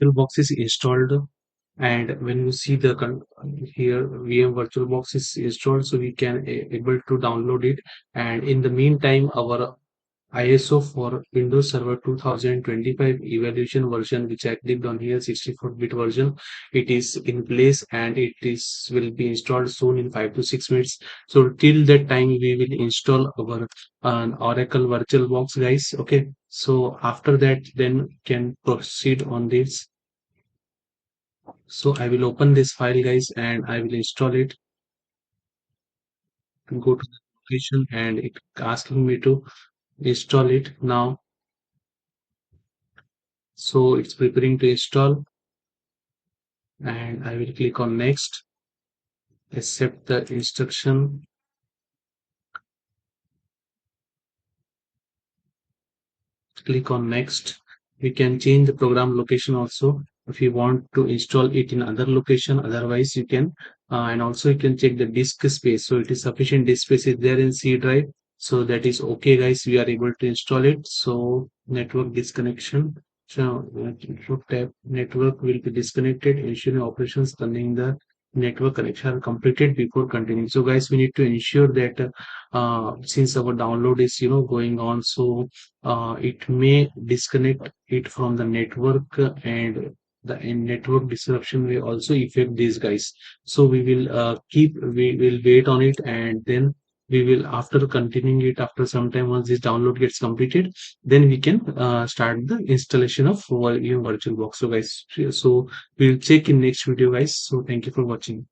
VirtualBox is installed, and when you see the here VM VirtualBox is installed, so we can able to download it. And in the meantime, our ISO for Windows Server 2025 evaluation version, which I clicked on here, 64-bit version, it is in place, and it is will be installed soon in 5 to 6 minutes. So till that time, we will install our Oracle VirtualBox, guys. Okay. So after that, then can proceed on this. So I will open this file, guys, and I will install it. Go to the location, and it asking me to install it now. So it's preparing to install, and I will click on next, accept the instruction, click on next. We can change the program location also if you want to install it in other location. Otherwise, you can, and also you can check the disk space. So it is sufficient disk space is there in C drive. So that is okay, guys. We are able to install it. So network disconnection. So network will be disconnected. Ensuring operations running the network connection are completed before continuing. So guys, we need to ensure that since our download is going on, so it may disconnect it from the network, and the network disruption will also affect these guys. So we will wait on it, and then we will, after continuing it, after some time, once this download gets completed, then we can start the installation of VirtualBox. So guys, so we'll check in next video, guys. So thank you for watching.